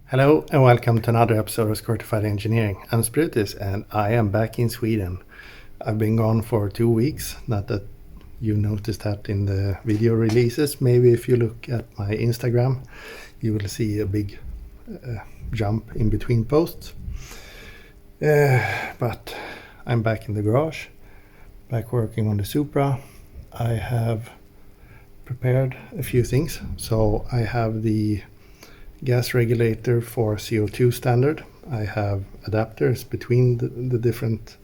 Hello and welcome to another episode of SqEEngineering. I'm Sprutis and I am back in Sweden. I've been gone for 2 weeks, not that you noticed that in the video releases. Maybe if you look at my Instagram you will see a big jump in between posts. But I'm back in the garage, back working on the Supra. I have prepared a few things. So I have the gas regulator for CO2 standard. I have adapters between the different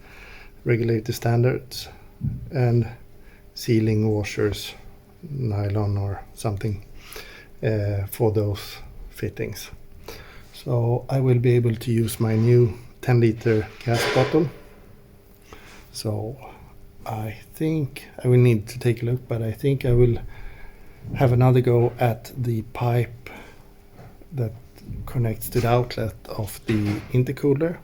regulator standards and sealing washers, nylon or something for those fittings. So I will be able to use my new 10-liter gas bottle. So I think I will need to take a look, but I think I will have another go at the pipe that connects to the outlet of the intercooler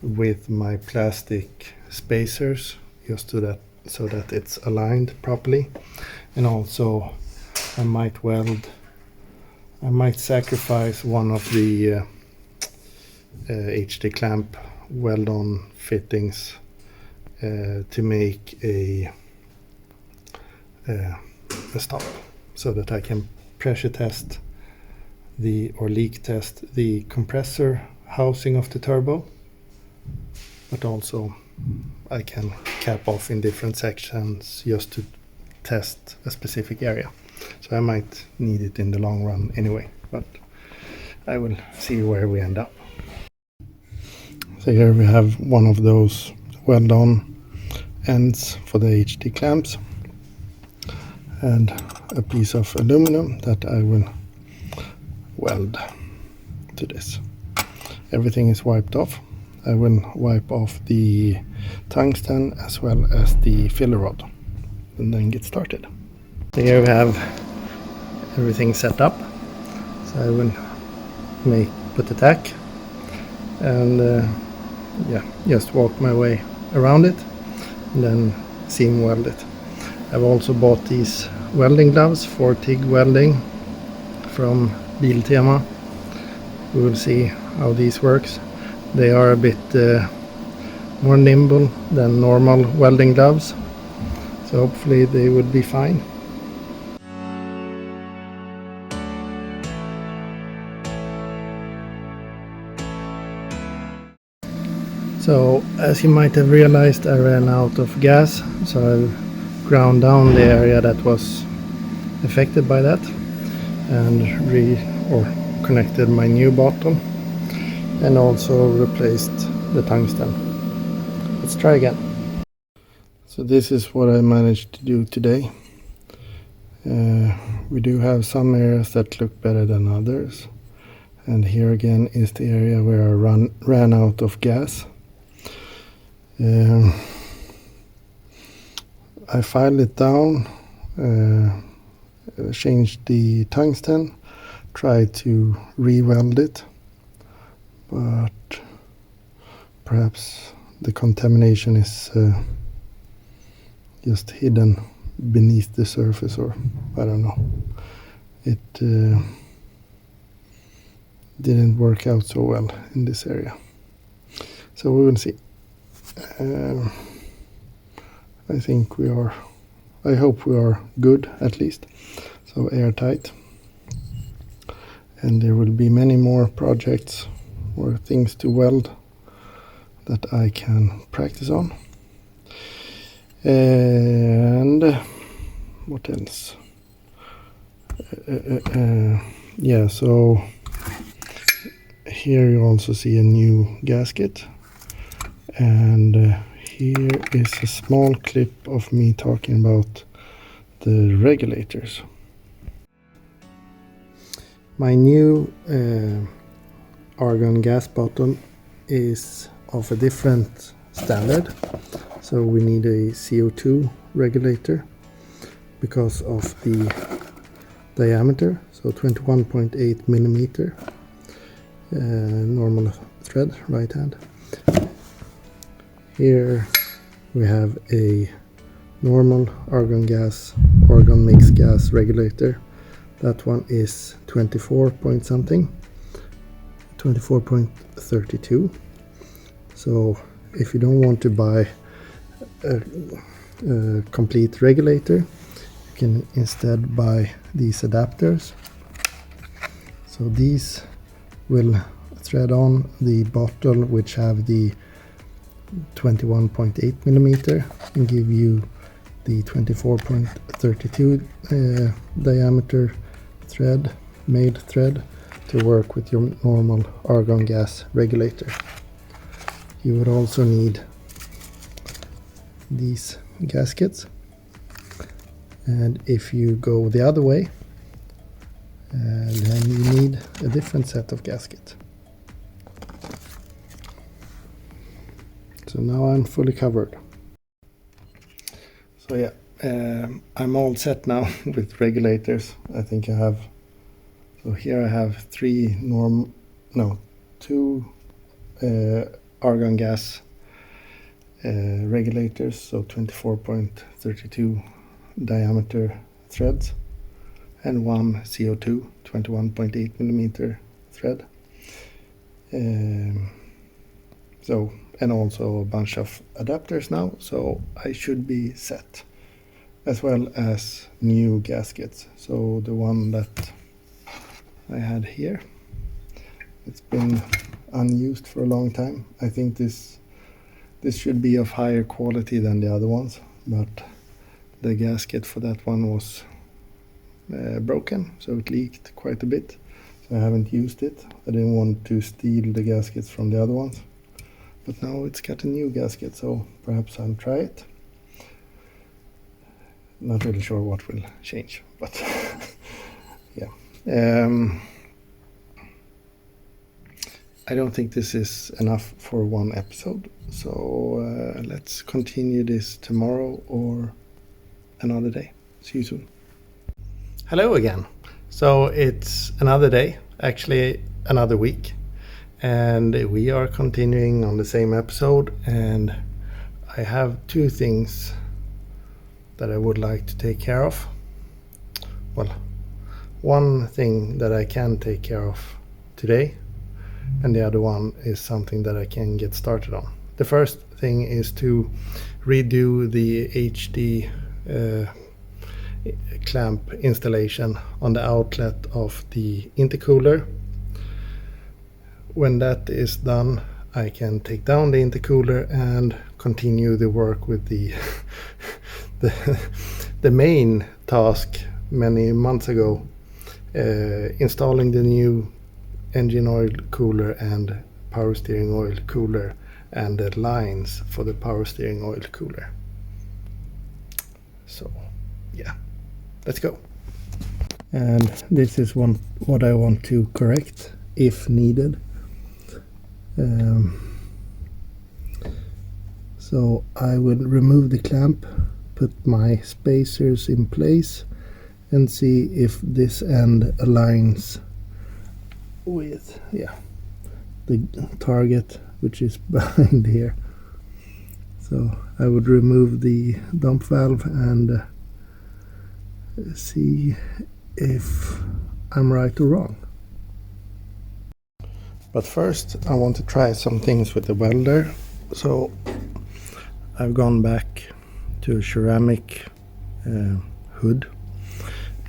with my plastic spacers, just so that it's aligned properly. And also I might sacrifice one of the HD clamp weld-on fittings to make a stop, so that I can pressure test leak test the compressor housing of the turbo, but also I can cap off in different sections just to test a specific area. So I might need it in the long run anyway, but I will see where we end up. So here we have one of those weld-on ends for the HD clamps and a piece of aluminum that I will weld to this. Everything is wiped off. I will wipe off the tungsten as well as the filler rod and then get started. So here we have everything set up. So I will put the tack and just walk my way around it and then seam weld it. I've also bought these welding gloves for TIG welding from Biltema. We will see how these works. They are a bit more nimble than normal welding gloves, so hopefully they would be fine. So as you might have realized, I ran out of gas, so I've ground down the area that was affected by that and connected my new bottle and also replaced the tungsten. Let's try again. So this is what I managed to do today. We do have some areas that look better than others, and here again is the area where I ran out of gas. I filed it down, changed the tungsten, tried to re-weld it, but perhaps the contamination is just hidden beneath the surface, or I don't know. It didn't work out so well in this area, so we will see. I hope we are good, at least, so airtight. And there will be many more projects or things to weld that I can practice on. And what else? So here you also see a new gasket, and here is a small clip of me talking about the regulators. My new argon gas bottle is of a different standard, so we need a CO2 regulator because of the diameter, so 21.8 millimeter, normal thread, right hand. Here we have a normal argon mix gas regulator. That one is 24 point something, 24.32. So if you don't want to buy a complete regulator, you can instead buy these adapters. So these will thread on the bottle, which have the 21.8 millimeter, and give you the 24.32 diameter thread, made thread, to work with your normal argon gas regulator. You would also need these gaskets, and if you go the other way, then you need a different set of gaskets. So now I'm fully covered. So yeah, I'm all set now with regulators. I think I have, so here I have two argon gas regulators, so 24.32 diameter threads, and one CO2 21.8 millimeter thread. So, and also a bunch of adapters now, so I should be set, as well as new gaskets. So the one that I had here, it's been unused for a long time. I think this should be of higher quality than the other ones, but the gasket for that one was broken, so it leaked quite a bit, so I haven't used it. I didn't want to steal the gaskets from the other ones, but now it's got a new gasket, so perhaps I'll try it. Not really sure what will change, but yeah. I don't think this is enough for one episode, so let's continue this tomorrow or another day. See you soon. Hello again. So it's another day, actually another week, and we are continuing on the same episode, and I have two things that I would like to take care of. Well, one thing that I can take care of today, and the other one is something that I can get started on. The first thing is to redo the HD clamp installation on the outlet of the intercooler. When that is done, I can take down the intercooler and continue the work with the the main task many months ago, installing the new engine oil cooler and power steering oil cooler and the lines for the power steering oil cooler. So yeah, let's go. And this is what I want to correct if needed. So I will remove the clamp, put my spacers in place, and see if this end aligns with the target, which is behind here. So I would remove the dump valve and see if I'm right or wrong. But first I want to try some things with the welder. So I've gone back to a ceramic hood,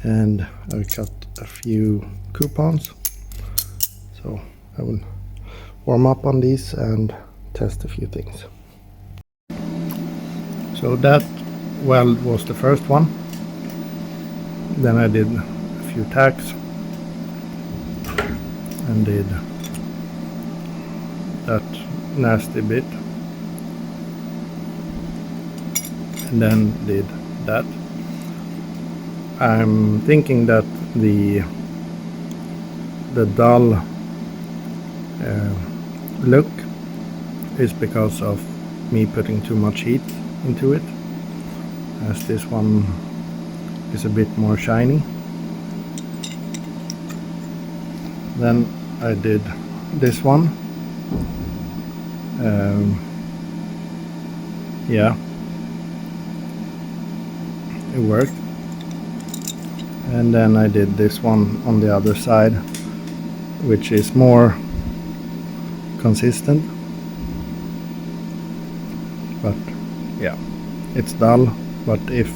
and I've cut a few coupons. So I will warm up on these and test a few things. So that weld was the first one. Then I did a few tacks and did that nasty bit, and then did that. I'm thinking that the dull look is because of me putting too much heat into it, as this one is a bit more shiny. Then I did this one. Yeah, it worked. And then I did this one on the other side, which is more consistent. But yeah, it's dull. But if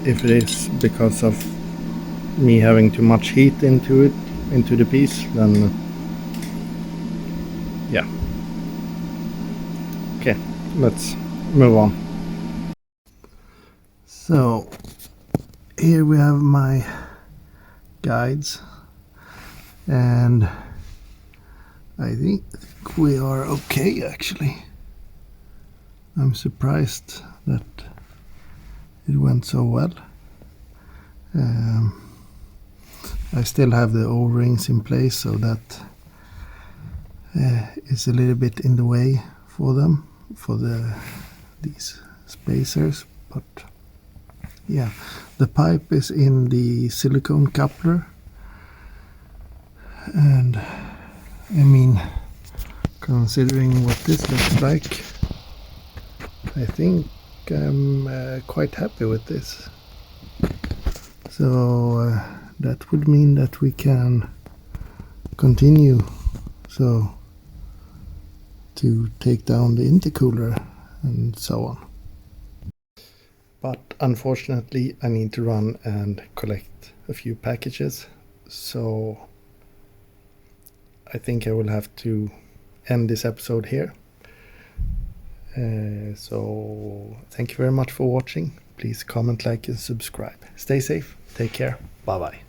it is because of me having too much heat into the piece, then yeah. Okay, let's move on. So here we have my guides, and I think we are okay actually. I'm surprised that it went so well. I still have the O-rings in place, so that is a little bit in the way for them, for these spacers. But yeah, the pipe is in the silicone coupler, and I mean, considering what this looks like, I think I'm quite happy with this. So that would mean that we can continue to take down the intercooler and so on. But unfortunately I need to run and collect a few packages, so I think I will have to end this episode here. So thank you very much for watching. Please comment, like and subscribe. Stay safe. Take care. Bye bye.